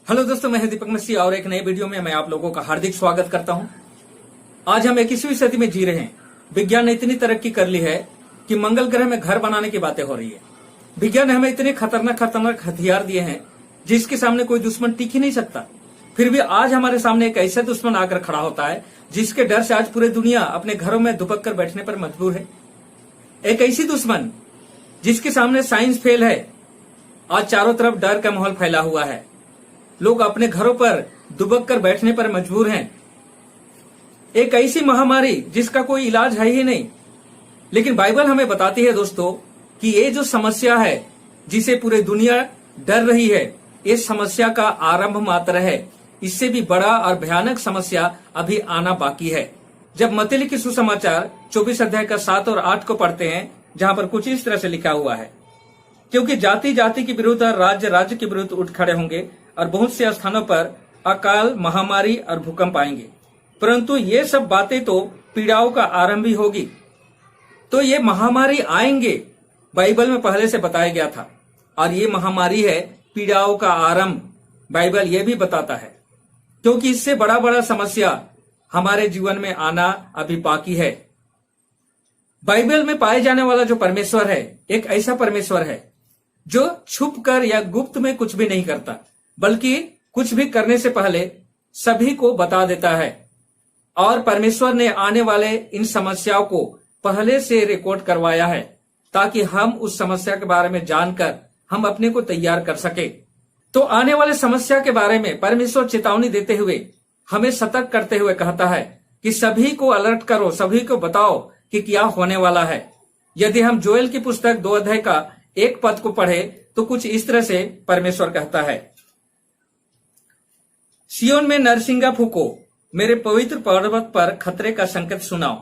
Hello दोस्तों, मैं दीपक मसीह और एक नए वीडियो में मैं आप लोगों का हार्दिक स्वागत करता हूं। आज हम 21वीं सदी में जी रहे हैं। विज्ञान ने इतनी तरक्की कर ली है कि मंगल ग्रह में घर बनाने की बातें हो रही है। विज्ञान ने हमें इतने खतरनाक हथियार दिए हैं जिसके सामने कोई दुश्मन टिक ही नहीं सकता। फिर भी आज हमारे सामने एक ऐसा दुश्मन आकर खड़ा होता है जिसके डर से आज पूरी दुनिया अपने घरों में दुबक कर बैठने पर मजबूर है। एक ऐसी दुश्मन जिसके सामने साइंस फेल है। आज चारों तरफ डर का माहौल फैला हुआ है। लोग अपने घरों पर दुबक कर बैठने पर मजबूर हैं। एक ऐसी महामारी जिसका कोई इलाज है ही नहीं। लेकिन बाइबल हमें बताती है दोस्तों कि ये जो समस्या है जिसे पूरी दुनिया डर रही है, ये समस्या का आरंभ मात्र है। इससे भी बड़ा और भयानक समस्या अभी आना बाकी है। जब मत्ती लिखित सुसमाचार 24 अध्याय का 7 और 8 को पढ़ते हैं, जहां पर कुछ इस तरह से लिखा हुआ है, क्योंकि जाति जाति के विरुद्ध और राज्य राज्य के विरुद्ध उठ खड़े होंगे और बहुत से स्थानों पर अकाल, महामारी और भूकंप आएंगे। परंतु ये सब बातें तो पीड़ाओं का आरंभ ही होगी। तो ये महामारी आएंगे, बाइबल में पहले से बताया गया था। और ये महामारी है पीड़ाओं का आरंभ, बाइबल ये भी बताता है। क्योंकि इससे बड़ा बड़ा समस्या हमारे जीवन में आना अभी बाकी है। बाइबल में पाए जाने वाला जो परमेश्वर है, एक ऐसा परमेश्वर है जो छुप कर या गुप्त में कुछ भी नहीं करता, बल्कि कुछ भी करने से पहले सभी को बता देता है। और परमेश्वर ने आने वाले इन समस्याओं को पहले से रिकॉर्ड करवाया है ताकि हम उस समस्या के बारे में जानकर हम अपने को तैयार कर सके। तो आने वाले समस्या के बारे में परमेश्वर चेतावनी देते हुए हमें सतर्क करते हुए कहता है कि सभी को अलर्ट करो, सभी को बताओ कि क्या होने वाला है। यदि हम जोएल की पुस्तक 2 अध्याय का 1 पद को पढ़े तो कुछ इस तरह से परमेश्वर कहता है, सियोन में नरसिंगा फूको, मेरे पवित्र पर्वत पर खतरे का संकेत सुनाओ।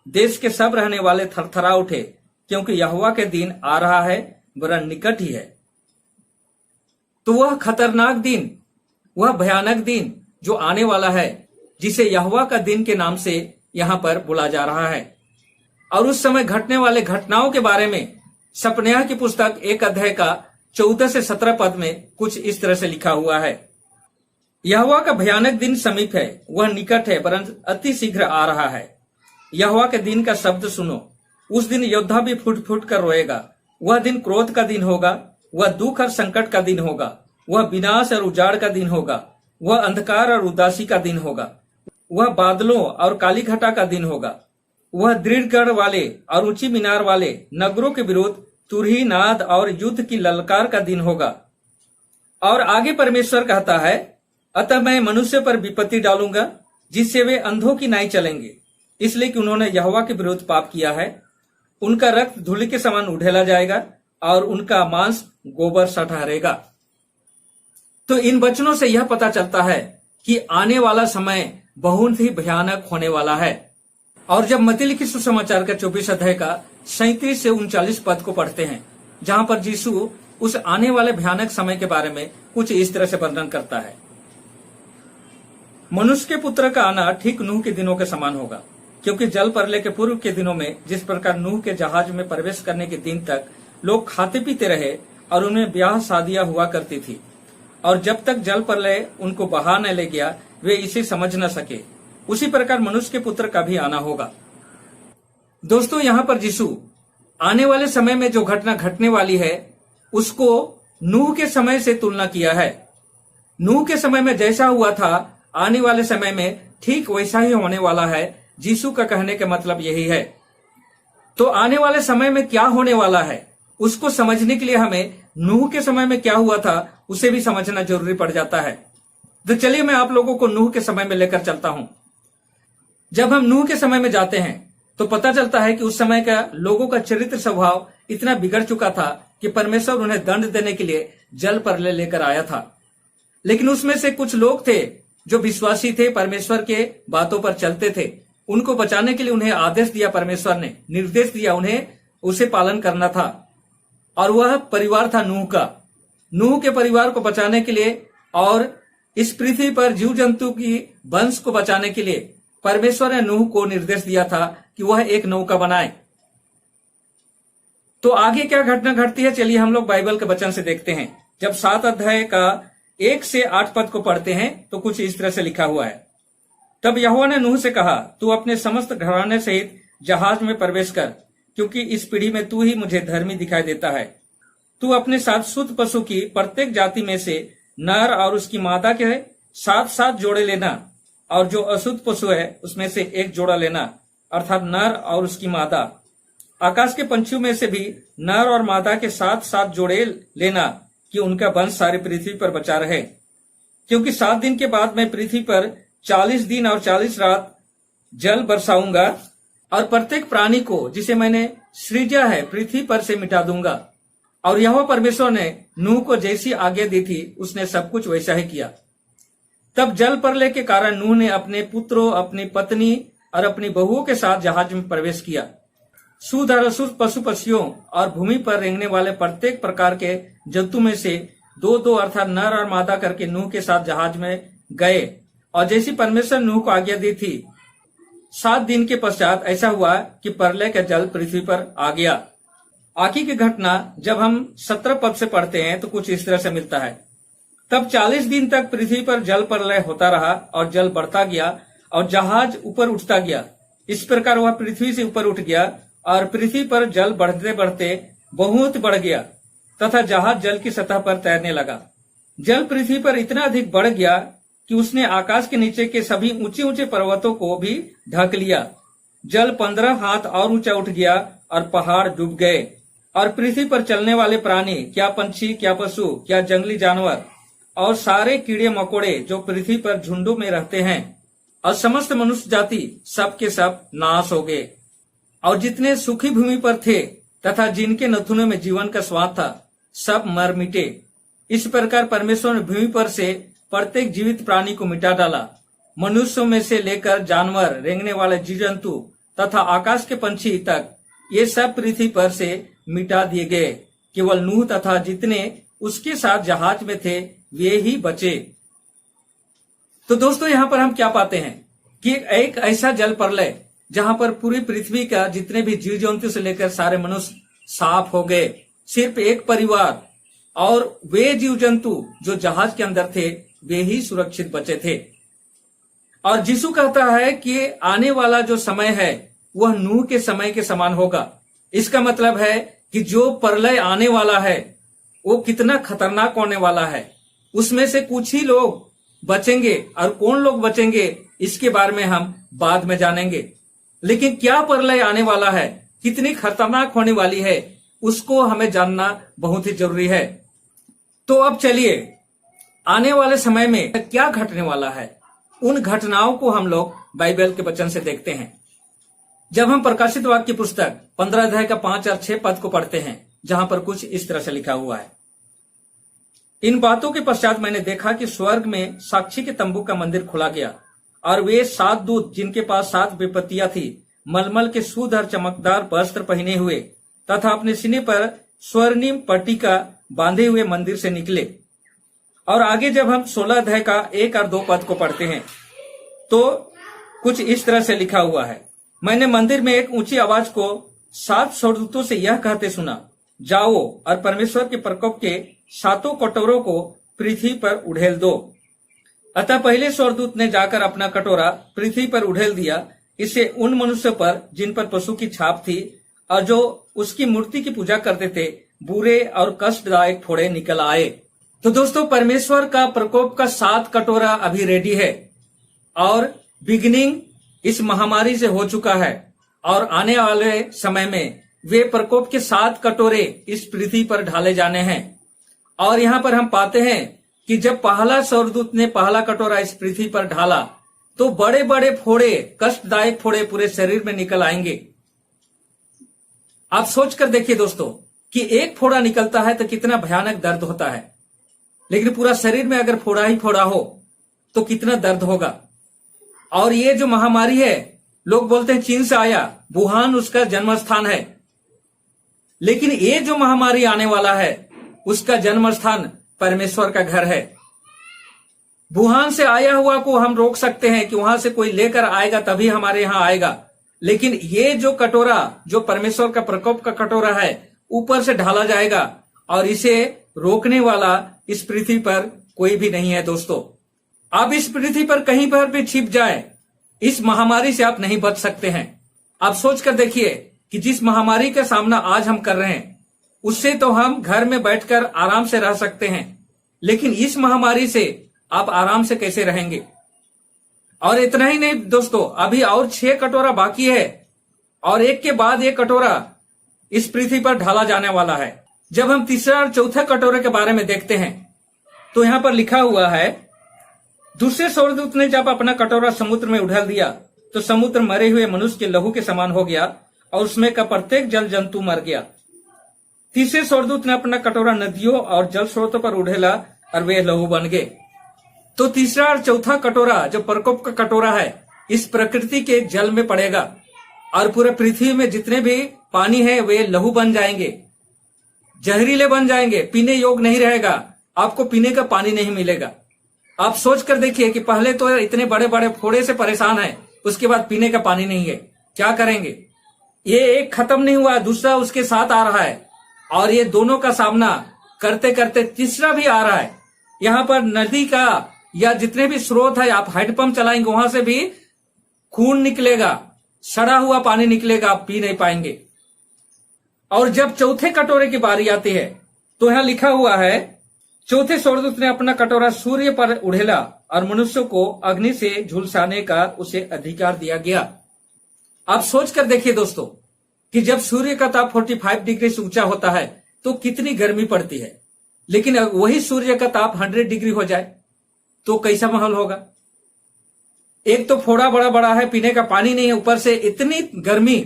देश के सब रहने वाले थरथरा उठे, क्योंकि यहोवा के दिन आ रहा है, वह निकट ही है। तो वह खतरनाक दिन, वह भयानक दिन जो आने वाला है, जिसे यहोवा का दिन के नाम से यहां पर बुला जा रहा है। और उस समय घटने वाले घटनाओं के बारे में सपन्याह की पुस्तक 1 अध्याय का 14 से 17 पद में कुछ इस तरह से लिखा हुआ है, यहोवा का भयानक दिन समीप है, वह निकट है, परंतु अति शीघ्र आ रहा है। यहोवा के दिन का शब्द सुनो, उस दिन योद्धा भी फुट फुट कर रोएगा। वह दिन क्रोध का दिन होगा, वह दुख और संकट का दिन होगा, वह विनाश और उजाड़ का दिन होगा, वह अंधकार और उदासी का दिन होगा, वह बादलों और काली घटा का दिन होगा, वह दृढ़ गढ़ वाले और ऊंची मीनार वाले नगरों के विरुद्ध तुरही नाद और युद्ध की ललकार का दिन होगा। और आगे परमेश्वर कहता है, अतः मैं मनुष्य पर विपत्ति डालूंगा जिससे वे अंधों की नाई चलेंगे, इसलिए कि उन्होंने यहोवा के विरुद्ध पाप किया है। उनका रक्त धूलि के समान उड़ेला जाएगा और उनका मांस गोबर सा ठहरेगा। तो इन वचनों से यह पता चलता है कि आने वाला समय बहुत ही भयानक होने वाला है। और जब मत्ती लिखित सुसमाचार का 24 अध्याय का 37 से 39 पद को पढ़ते हैं, जहां पर यीशु उस आने वाले भयानक समय के बारे में कुछ इस तरह से वर्णन करता है, मनुष्य के पुत्र का आना ठीक नूह के दिनों के समान होगा। क्योंकि जल प्रलय के पूर्व के दिनों में जिस प्रकार नूह के जहाज में प्रवेश करने के दिन तक लोग खाते पीते रहे और उन्हें ब्याह शादियां हुआ करती थी, और जब तक जल प्रलय उनको बहा न ले गया वे इसे समझ न सके, उसी प्रकार मनुष्य के पुत्र का भी आना होगा। दोस्तों, यहाँ पर यीशु आने वाले समय में जो घटना घटने वाली है उसको नूह के समय से तुलना किया है। नूह के समय में जैसा हुआ था, आने वाले समय में ठीक वैसा ही होने वाला है। यीशु का कहने का मतलब यही है। तो आने वाले समय में क्या होने वाला है उसको समझने के लिए हमें नूह के समय में क्या हुआ था उसे भी समझना जरूरी पड़ जाता है। तो चलिए मैं आप लोगों को नूह के समय में लेकर चलता हूं। जब हम नूह के समय में जाते हैं तो पता चलता है कि उस समय का लोगों का चरित्र स्वभाव इतना बिगड़ चुका था कि परमेश्वर उन्हें दंड देने के लिए जल प्रलय लेकर आया था। लेकिन उसमें से कुछ लोग थे जो विश्वासी थे, परमेश्वर के बातों पर चलते थे। उनको बचाने के लिए उन्हें आदेश दिया, परमेश्वर ने निर्देश दिया, उन्हें उसे पालन करना था। और वह परिवार था नूह का। नूह के परिवार को बचाने के लिए और इस पृथ्वी पर जीव जंतु की वंश को बचाने के लिए परमेश्वर ने नूह को निर्देश दिया था कि वह एक नौका बनाए। तो आगे क्या घटना घटती है, चलिए हम लोग बाइबल के वचन से देखते हैं। जब 7 अध्याय का 1 से 8 पद को पढ़ते हैं तो कुछ इस तरह से लिखा हुआ है। तब यहोवा ने नूह से कहा, तू अपने समस्त घराने सहित जहाज में प्रवेश कर, क्योंकि इस पीढ़ी में तू ही मुझे धर्मी दिखाई देता है। तू अपने साथ शुद्ध पशु की प्रत्येक जाति में से नर और उसकी मादा के 7-7 जोड़े लेना, और जो अशुद्ध पशु है उसमें से 1 जोड़ा लेना, अर्थात नर और उसकी मादा। आकाश के पंछियों में से भी नर और मादा के 7-7 जोड़े लेना, कि उनका वंश सारी पृथ्वी पर बचा रहे। क्योंकि 7 दिन के बाद मैं पृथ्वी पर 40 दिन और 40 रात जल बरसाऊंगा, और प्रत्येक प्राणी को जिसे मैंने सृजा है पृथ्वी पर से मिटा दूंगा। और यहोवा परमेश्वर ने नूह को जैसी आज्ञा दी थी उसने सब कुछ वैसा ही किया। तब जल प्रलय के कारण नूह ने अपने पुत्रों, अपनी पत्नी और अपनी बहुओं के साथ जहाज में प्रवेश किया। शुद्ध और अशुद्ध पशु पक्षियों और भूमि पर रेंगने वाले प्रत्येक प्रकार के जंतु में से 2-2 अर्थात नर और मादा करके नूह के साथ जहाज में गए। और जैसी परमेश्वर नूह को आज्ञा दी थी, 7 दिन के पश्चात ऐसा हुआ कि प्रलय का जल पृथ्वी पर आ गया। आगे की घटना जब हम 17 पद से पढ़ते हैं तो कुछ इस तरह से मिलता है। तब 40 दिन तक पृथ्वी पर जल प्रलय होता रहा, और जल बढ़ता गया और जहाज ऊपर उठता गया। इस प्रकार वह पृथ्वी से ऊपर उठ गया, और पृथ्वी पर जल बढ़ते बढ़ते बहुत बढ़ गया, तथा जहाज जल की सतह पर तैरने लगा। जल पृथ्वी पर इतना अधिक बढ़ गया कि उसने आकाश के नीचे के सभी ऊंचे ऊंचे पर्वतों को भी ढक लिया। जल 15 हाथ और ऊंचा उठ गया, और पहाड़ डूब गए। और पृथ्वी पर चलने वाले प्राणी, क्या पंछी, क्या पशु, क्या जंगली जानवर, और सारे कीड़े मकोड़े जो पृथ्वी पर झुंडों में रहते हैं, और समस्त मनुष्य जाति सब के सब नाश हो गए। और जितने सूखी भूमि पर थे तथा जिनके नथुनों में जीवन का स्वाद था, सब मर मिटे। इस प्रकार परमेश्वर ने भूमि पर से प्रत्येक जीवित प्राणी को मिटा डाला, मनुष्यों में से लेकर जानवर, रेंगने वाले जीव जंतु तथा आकाश के पंछी तक, ये सब पृथ्वी पर से मिटा दिए गए। केवल नूह तथा जितने उसके साथ जहाज में थे वे ही बचे। तो दोस्तों, यहाँ पर हम क्या पाते हैं कि एक ऐसा जल प्रलय जहां पर पूरी पृथ्वी का जितने भी जीव जंतु से लेकर सारे मनुष्य साफ हो गए। सिर्फ एक परिवार और वे जीव जंतु जो जहाज के अंदर थे वे ही सुरक्षित बचे थे। और यीशु कहता है कि आने वाला जो समय है वह नूह के समय के समान होगा। इसका मतलब है कि जो प्रलय आने वाला है वो कितना खतरनाक होने वाला है। उसमें से कुछ ही लोग बचेंगे, और कौन लोग बचेंगे इसके बारे में हम बाद में जानेंगे। लेकिन क्या प्रलय आने वाला है, कितनी खतरनाक होने वाली है, उसको हमें जानना बहुत ही जरूरी है। तो अब चलिए, आने वाले समय में क्या घटने वाला है, उन घटनाओं को हम लोग बाइबल के वचन से देखते हैं। जब हम प्रकाशित वाक्य की पुस्तक 15 अध्याय का 5 और 6 पद को पढ़ते हैं, जहां पर कुछ इस तरह से लिखा हुआ है, इन बातों के पश्चात मैंने देखा कि स्वर्ग में साक्षी के तंबू का मंदिर खुला गया, और वे 7 दूत जिनके पास 7 विपत्तियां थी, मलमल के शुद्ध और चमकदार वस्त्र पहने हुए तथा अपने सीने पर स्वर्णिम पट्टिका बांधे हुए मंदिर से निकले। और आगे जब हम 16 अध्याय का 1 और 2 पद को पढ़ते हैं तो कुछ इस तरह से लिखा हुआ है, मैंने मंदिर में एक ऊंची आवाज को 7 स्वर्गदूतों से यह कहते सुना, जाओ और परमेश्वर के प्रकोप के 7 कटोरों को पृथ्वी पर उड़ेल दो। अतः पहले स्वर्गदूत ने जाकर अपना कटोरा पृथ्वी पर उड़ेल दिया। इससे उन मनुष्यों पर जिन पर पशु की छाप थी और जो उसकी मूर्ति की पूजा करते थे बुरे और कष्टदायक फोड़े निकल आए। तो दोस्तों, परमेश्वर का प्रकोप का 7 कटोरा अभी रेडी है, और बिगिनिंग इस महामारी से हो चुका है, और आने वाले समय में वे प्रकोप के 7 कटोरे इस पृथ्वी पर ढाले जाने हैं। और यहाँ पर हम पाते हैं कि जब पहला स्वर्गदूत ने पहला कटोरा इस पृथ्वी पर ढाला तो बड़े बड़े फोड़े, कष्टदायक फोड़े पूरे शरीर में निकल आएंगे। आप सोचकर देखिए दोस्तों कि एक फोड़ा निकलता है तो कितना भयानक दर्द होता है, लेकिन पूरा शरीर में अगर फोड़ा ही फोड़ा हो तो कितना दर्द होगा। और ये जो महामारी है, लोग बोलते हैं चीन से आया, वुहान उसका जन्म स्थान है, लेकिन ये जो महामारी आने वाला है उसका जन्म स्थान परमेश्वर का घर है। वुहान से आया हुआ को हम रोक सकते हैं कि वहां से कोई लेकर आएगा तभी हमारे यहां आएगा, लेकिन ये जो कटोरा, जो परमेश्वर का प्रकोप का कटोरा है, ऊपर से ढाला जाएगा और इसे रोकने वाला इस पृथ्वी पर कोई भी नहीं है दोस्तों। आप इस पृथ्वी पर कहीं पर भी छिप जाए, इस महामारी से आप नहीं बच सकते हैं। आप सोच कर देखिए कि जिस महामारी का सामना आज हम कर रहे हैं, उससे तो हम घर में बैठकर आराम से रह सकते हैं, लेकिन इस महामारी से आप आराम से कैसे रहेंगे। और इतना ही नहीं दोस्तों, अभी और 6 कटोरा बाकी है और एक के बाद एक कटोरा इस पृथ्वी पर ढाला जाने वाला है। जब हम तीसरा और चौथे कटोरे के बारे में देखते हैं तो यहां पर लिखा हुआ है, दूसरे स्वर्गदूत ने जब अपना कटोरा समुद्र में उड़ेल दिया तो समुद्र मरे हुए मनुष्य के लहू के समान हो गया और उसमें का प्रत्येक जल जंतु मर गया। तीसरे स्वर्गदूत ने अपना कटोरा नदियों और जल स्रोतों पर उड़ेला और वे लहू बन गए। तो तीसरा और चौथा कटोरा जो प्रकोप का कटोरा है, इस प्रकृति के जल में पड़ेगा और पूरे पृथ्वी में जितने भी पानी है वे लहू बन जाएंगे, जहरीले बन जाएंगे, पीने योग्य नहीं रहेगा, आपको पीने का पानी नहीं मिलेगा। आप सोच कर देखिए कि पहले तो इतने बड़े बड़े फोड़े से परेशान है, उसके बाद पीने का पानी नहीं है, क्या करेंगे। ये एक खत्म नहीं हुआ, दूसरा उसके साथ आ रहा है और ये दोनों का सामना करते करते तीसरा भी आ रहा है। यहाँ पर नदी का या जितने भी स्रोत है, आप हैंडपंप चलाएंगे वहां से भी खून निकलेगा, सड़ा हुआ पानी निकलेगा, आप पी नहीं पाएंगे। और जब चौथे कटोरे की बारी आती है तो यहां लिखा हुआ है, चौथे स्वर्गदूत ने अपना कटोरा सूर्य पर उड़ेला और मनुष्यों को अग्नि से झुलसाने का उसे अधिकार दिया गया। आप सोच कर देखिए दोस्तों कि जब सूर्य का ताप 45 डिग्री से ऊंचा होता है तो कितनी गर्मी पड़ती है, लेकिन वही सूर्य का ताप 100 डिग्री हो जाए तो कैसा माहौल होगा। एक तो फोड़ा बड़ा बड़ा है, पीने का पानी नहीं है, ऊपर से इतनी गर्मी,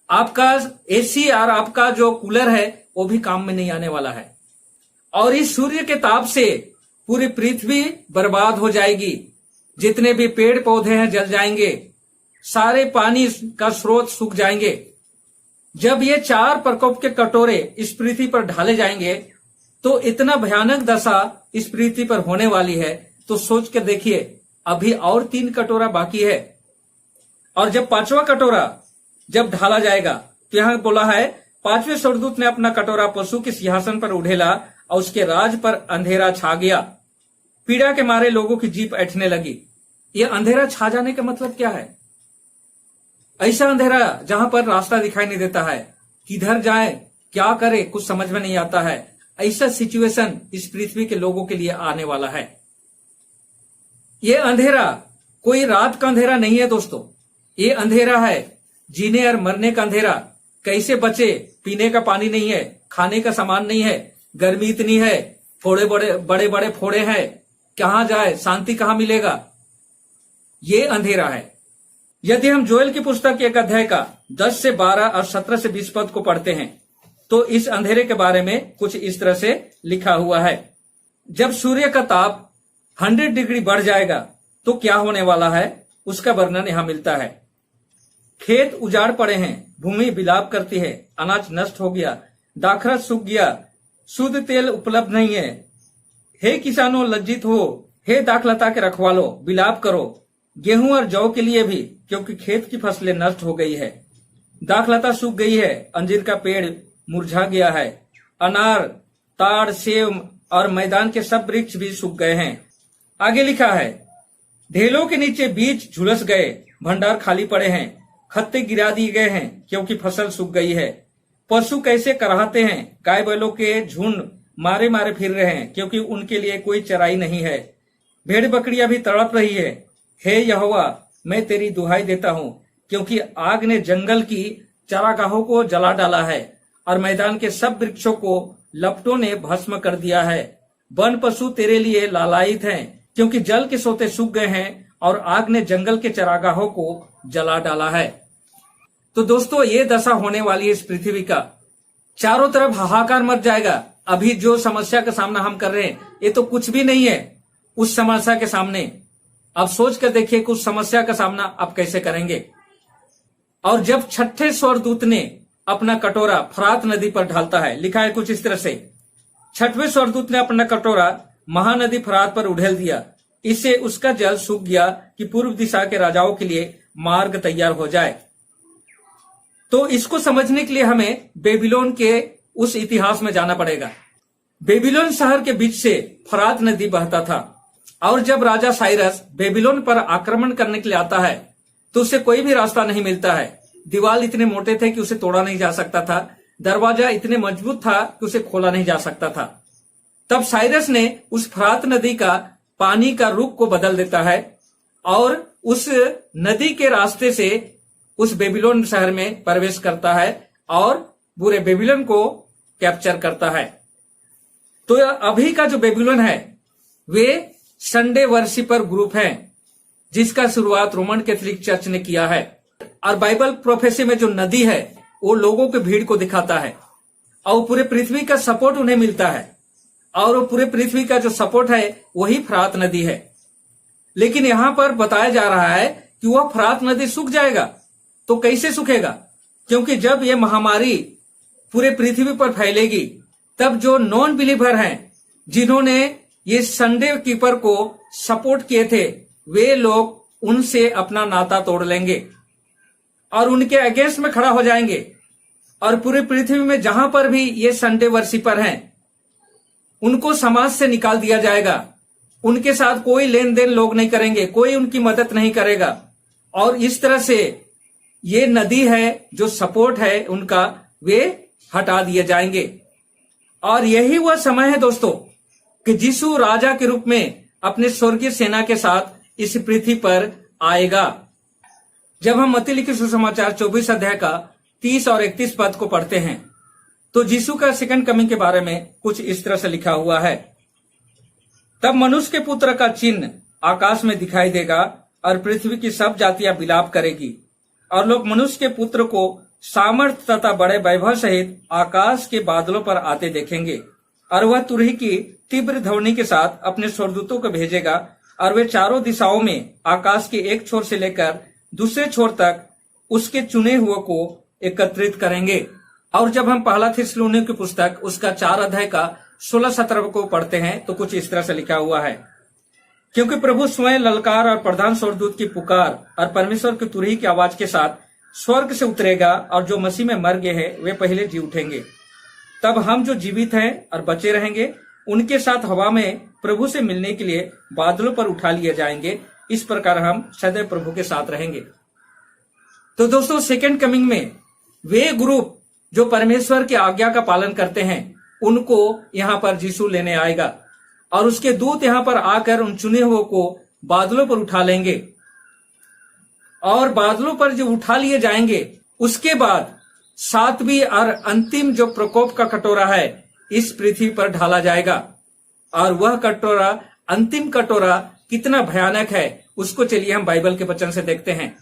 आपका एसी और आपका जो कूलर है वो भी काम में नहीं आने वाला है। और इस सूर्य के ताप से पूरी पृथ्वी बर्बाद हो जाएगी, जितने भी पेड़ पौधे हैं जल जाएंगे, सारे पानी का स्रोत सूख जाएंगे। जब ये 4 प्रकोप के कटोरे इस पृथ्वी पर ढाले जाएंगे तो इतना भयानक दशा इस पृथ्वी पर होने वाली है। तो सोच कर देखिए, अभी और 3 कटोरा बाकी है और जब 5वां कटोरा जब ढाला जाएगा तो यहां बोला है, 5वें स्वर्गदूत ने अपना कटोरा पशु के सिंहासन पर उड़ेला और उसके राज पर अंधेरा छा गया। पीड़ा के मारे लोगों की जीभ ऐंठने लगी। ये अंधेरा छा जाने का मतलब क्या है? ऐसा अंधेरा जहां पर रास्ता दिखाई नहीं देता है, किधर जाए, क्या करे, कुछ समझ में नहीं आता है। ऐसा सिचुएशन इस पृथ्वी के लोगों के लिए आने वाला है। ये अंधेरा कोई रात का अंधेरा नहीं है दोस्तों, ये अंधेरा है जीने और मरने का अंधेरा। कैसे बचे, पीने का पानी नहीं है, खाने का सामान नहीं है, गर्मी इतनी है, फोड़े बड़े बड़े फोड़े हैं, कहां जाए, शांति कहां मिलेगा। ये अंधेरा है। यदि हम जोएल की पुस्तक 1 अध्याय का 10 से 12 और 17 से 20 पद को पढ़ते हैं तो इस अंधेरे के बारे में कुछ इस तरह से लिखा हुआ है। जब सूर्य का ताप 100 डिग्री बढ़ जाएगा तो क्या होने वाला है, उसका वर्णन यहां मिलता है। खेत उजाड़ पड़े हैं, भूमि विलाप करती है, अनाज नष्ट हो गया, दाखरस सूख गया, शुद्ध तेल उपलब्ध नहीं है। हे किसानों लज्जित हो, हे दाखलता के रखवालों विलाप करो, गेहूं और जौ के लिए भी, क्योंकि खेत की फसलें नष्ट हो गई है, दाखलता सूख गई है, अंजीर का पेड़ मुरझा गया है, अनार, ताड़, सेब और मैदान के सब वृक्ष भी सूख गए हैं। आगे लिखा है, ढेलों के नीचे बीज झुलस गए, भंडार खाली पड़े हैं, खत्ते गिरा दिए गए हैं क्योंकि फसल सूख गई है। पशु कैसे कराहते हैं, गाय बैलों के झुंड मारे मारे फिर रहे हैं क्योंकि उनके लिए कोई चराई नहीं है। भेड़ बकरियां भी तड़प रही है। हे यहोवा, मैं तेरी दुहाई देता हूं क्योंकि आग ने जंगल की चारागाहों को जला डाला है और मैदान के सब वृक्षों को लपटों ने भस्म कर दिया है। वन पशु तेरे लिए लालायित हैं क्योंकि जल के सोते सूख गए हैं और आग ने जंगल के चरागाहों को जला डाला है। तो दोस्तों, ये दशा होने वाली है इस पृथ्वी का। चारों तरफ हाहाकार मच जाएगा। अभी जो समस्या का सामना हम कर रहे हैं ये तो कुछ भी नहीं है उस समस्या के सामने। अब सोच कर देखिए कि उस समस्या का सामना आप कैसे करेंगे। और जब 6ठे स्वर्गदूत ने अपना कटोरा फरात नदी पर ढालता है, लिखा है कुछ इस तरह से, 6वें स्वर्गदूत ने अपना कटोरा महानदी फरात पर उड़ेल दिया, इससे उसका जल सूख गया कि पूर्व दिशा के राजाओं के लिए मार्ग तैयार हो जाए। तो इसको समझने के लिए हमें बेबीलोन के उस इतिहास में जाना पड़ेगा। बेबीलोन शहर के बीच से फरात नदी बहता था और जब राजा साइरस बेबीलोन पर आक्रमण करने के लिए आता है तो उसे कोई भी रास्ता नहीं मिलता है। दीवार इतने मोटे थे कि उसे तोड़ा नहीं जा सकता था, दरवाजा इतने मजबूत था कि उसे खोला नहीं जा सकता था। तब साइरस ने उस फरात नदी का पानी का रुख को बदल देता है और उस नदी के रास्ते से उस बेबीलोन शहर में प्रवेश करता है और पूरे बेबीलोन को कैप्चर करता है। तो अभी का जो बेबीलोन है वे संडे वर्शिपर ग्रुप है जिसका शुरुआत रोमन कैथोलिक चर्च ने किया है। और बाइबल प्रोफेसी में जो नदी है वो लोगों के भीड़ को दिखाता है और पूरे पृथ्वी का सपोर्ट उन्हें मिलता है और वो पूरे पृथ्वी का जो सपोर्ट है वही फरात नदी है। लेकिन यहां पर बताया जा रहा है कि वह फरात नदी सूख जाएगा। तो कैसे सूखेगा? क्योंकि जब ये महामारी पूरे पृथ्वी पर फैलेगी तब जो नॉन बिलीवर हैं जिन्होंने ये संडे कीपर को सपोर्ट किए थे वे लोग उनसे अपना नाता तोड़ लेंगे और उनके अगेंस्ट में खड़ा हो जाएंगे और पूरे पृथ्वी में जहां पर भी ये संडे वर्शिपर हैं उनको समाज से निकाल दिया जाएगा। उनके साथ कोई लेन देन लोग नहीं करेंगे, कोई उनकी मदद नहीं करेगा और इस तरह से ये नदी है जो सपोर्ट है उनका वे हटा दिए जाएंगे। और यही वह समय है दोस्तों कि यीशु राजा के रूप में अपने स्वर्गीय सेना के साथ इस पृथ्वी पर आएगा। जब हम मत्ती लिखित सुसमाचार 24 अध्याय का 30 और 31 पद को पढ़ते हैं तो यीशु का सेकंड कमिंग के बारे में कुछ इस तरह से लिखा हुआ है। तब मनुष्य के पुत्र का चिन्ह आकाश में दिखाई देगा और पृथ्वी की सब जातियां विलाप करेगी और लोग मनुष्य के पुत्र को सामर्थ तथा बड़े वैभव सहित आकाश के बादलों पर आते देखेंगे और वह तुरही की तीव्र ध्वनि के साथ अपने स्वर्गदूतों को भेजेगा और वे चारों दिशाओं में आकाश के एक छोर से लेकर दूसरे छोर तक उसके चुने हुए को एकत्रित करेंगे। और जब हम पहला थिस्सलुनीकियों की पुस्तक उसका 4 अध्याय का 16-17 को पढ़ते हैं तो कुछ इस तरह से लिखा हुआ है, क्योंकि प्रभु स्वयं ललकार और प्रधान स्वर्गदूत की पुकार और परमेश्वर की तुरही की आवाज के साथ स्वर्ग से उतरेगा और जो मसीह में मर गए हैं वे पहले जी उठेंगे। तब हम जो जीवित हैं और बचे रहेंगे उनके साथ हवा में प्रभु से मिलने के लिए बादलों पर उठा लिए जाएंगे। इस प्रकार हम सदैव प्रभु के साथ रहेंगे। तो दोस्तों सेकंड कमिंग में वे ग्रुप जो परमेश्वर की आज्ञा का पालन करते हैं उनको यहाँ पर यीशु लेने आएगा और उसके दूत यहाँ पर आकर उन चुने हुए को बादलों पर उठा लेंगे और बादलों पर जो उठा लिए जाएंगे उसके बाद सातवीं और अंतिम जो प्रकोप का कटोरा है इस पृथ्वी पर ढाला जाएगा। और वह कटोरा, अंतिम कटोरा कितना भयानक है उसको चलिए हम बाइबल के वचन से देखते हैं,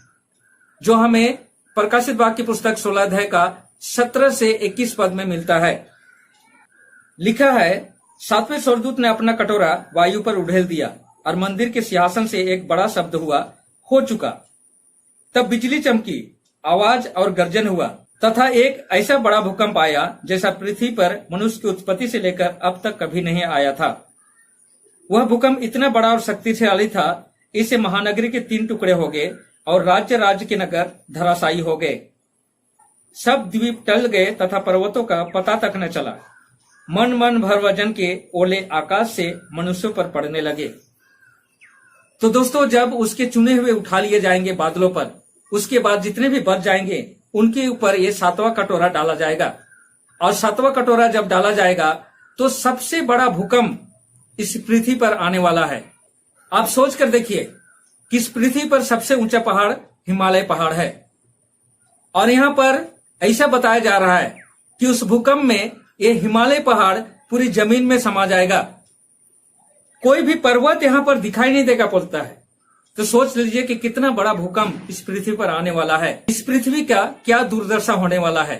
जो हमें प्रकाशित वाक्य की पुस्तक 16 अध्याय का 17 से 21 पद में मिलता है। लिखा है, 7वें स्वर्गदूत ने अपना कटोरा वायु पर उड़ेल दिया और मंदिर के सिंहासन से एक बड़ा शब्द हुआ, हो चुका। तब बिजली चमकी, आवाज और गर्जन हुआ तथा एक ऐसा बड़ा भूकंप आया जैसा पृथ्वी पर मनुष्य की उत्पत्ति से लेकर अब तक कभी नहीं आया था। वह भूकंप इतना बड़ा और शक्तिशाली था, इससे महानगरी के 3 टुकड़े हो गए और राज्य के नगर धराशायी हो गए। सब द्वीप टल गए तथा पर्वतों का पता तक न चला। मन भर वजन के ओले आकाश से मनुष्यों पर पड़ने लगे। तो दोस्तों जब उसके चुने हुए उठा लिए जाएंगे बादलों पर, उसके बाद जितने भी बच जाएंगे उनके ऊपर ये 7वां कटोरा डाला जाएगा। और 7वां कटोरा जब डाला जाएगा तो सबसे बड़ा भूकंप इस पृथ्वी पर आने वाला है। आप सोच कर देखिए कि इस पृथ्वी पर सबसे ऊंचा पहाड़ हिमालय पहाड़ है और यहाँ पर ऐसा बताया जा रहा है कि उस भूकंप में ये हिमालय पहाड़ पूरी जमीन में समा जाएगा। कोई भी पर्वत यहाँ पर दिखाई नहीं देगा बोलता है। तो सोच लीजिए कि कितना बड़ा भूकंप इस पृथ्वी पर आने वाला है। इस पृथ्वी का क्या दुर्दशा होने वाला है।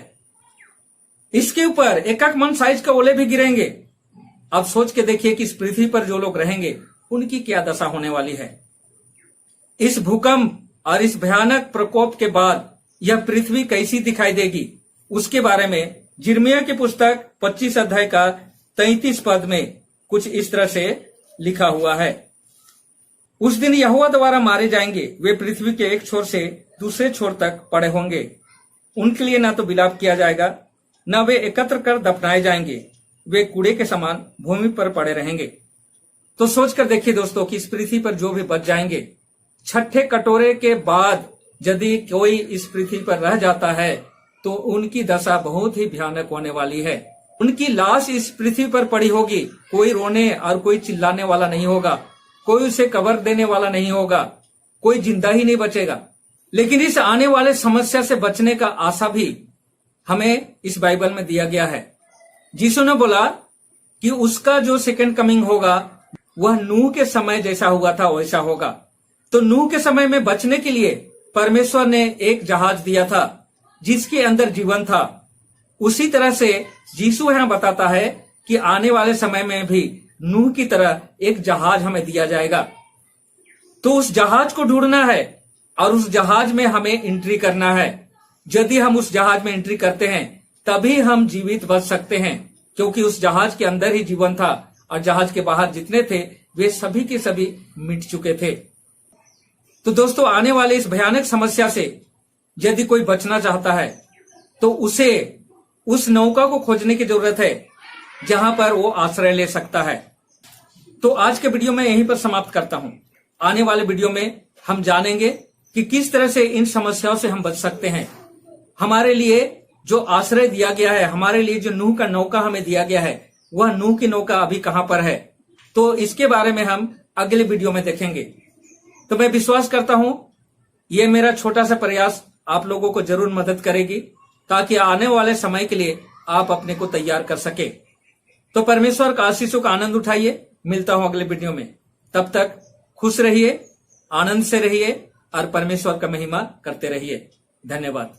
इसके ऊपर एक मन साइज का ओले भी गिरेंगे। अब सोच के देखिए कि इस पृथ्वी पर जो लोग रहेंगे उनकी क्या दशा होने वाली है। इस भूकंप और इस भयानक प्रकोप के बाद यह पृथ्वी कैसी दिखाई देगी उसके बारे में यिर्मयाह की पुस्तक 25 अध्याय का 33 पद में कुछ इस तरह से लिखा हुआ है। उस दिन यहोवा द्वारा मारे जाएंगे, वे पृथ्वी के एक छोर से दूसरे छोर तक पड़े होंगे। उनके लिए ना तो विलाप किया जाएगा, न वे एकत्र कर दफनाए जाएंगे। वे कूड़े के समान भूमि पर पड़े रहेंगे। तो सोचकर देखिए दोस्तों कि इस पृथ्वी पर जो भी बच जाएंगे, छठे कटोरे के बाद यदि कोई इस पृथ्वी पर रह जाता है तो उनकी दशा बहुत ही भयानक होने वाली है। उनकी लाश इस पृथ्वी पर पड़ी होगी, कोई रोने और कोई चिल्लाने वाला नहीं होगा, कोई उसे कवर देने वाला नहीं होगा, कोई जिंदा ही नहीं बचेगा। लेकिन इस आने वाले समस्या से बचने का आशा भी हमें इस बाइबल में दिया गया है। यीशु ने बोला कि उसका जो सेकंड कमिंग होगा वह नूह के समय जैसा हुआ था वैसा होगा। तो नूह के समय में बचने के लिए परमेश्वर ने एक जहाज दिया था जिसके अंदर जीवन था। उसी तरह से यीशु यहां बताता है कि आने वाले समय में भी नूह की तरह एक जहाज हमें दिया जाएगा। तो उस जहाज को ढूंढना है और उस जहाज में हमें एंट्री करना है। यदि हम उस जहाज में एंट्री करते हैं तभी हम जीवित बच सकते हैं, क्योंकि उस जहाज के अंदर ही जीवन था और जहाज के बाहर जितने थे वे सभी के सभी मिट चुके थे। तो दोस्तों, आने वाले इस भयानक समस्या से यदि कोई बचना चाहता है तो उसे उस नौका को खोजने की जरूरत है जहां पर वो आश्रय ले सकता है। तो आज के वीडियो में यहीं पर समाप्त करता हूं। आने वाले वीडियो में हम जानेंगे कि किस तरह से इन समस्याओं से हम बच सकते हैं। हमारे लिए जो आश्रय दिया गया है, हमारे लिए जो नूह का नौका हमें दिया गया है, वह नूह की नौका अभी कहां पर है, तो इसके बारे में हम अगले वीडियो में देखेंगे। तो मैं विश्वास करता हूं यह मेरा छोटा सा प्रयास आप लोगों को जरूर मदद करेगी, ताकि आने वाले समय के लिए आप अपने को तैयार कर सके। तो परमेश्वर का आशीषों का आनंद उठाइए। मिलता हूं अगले वीडियो में। तब तक खुश रहिए, आनंद से रहिए और परमेश्वर का महिमा करते रहिए। धन्यवाद।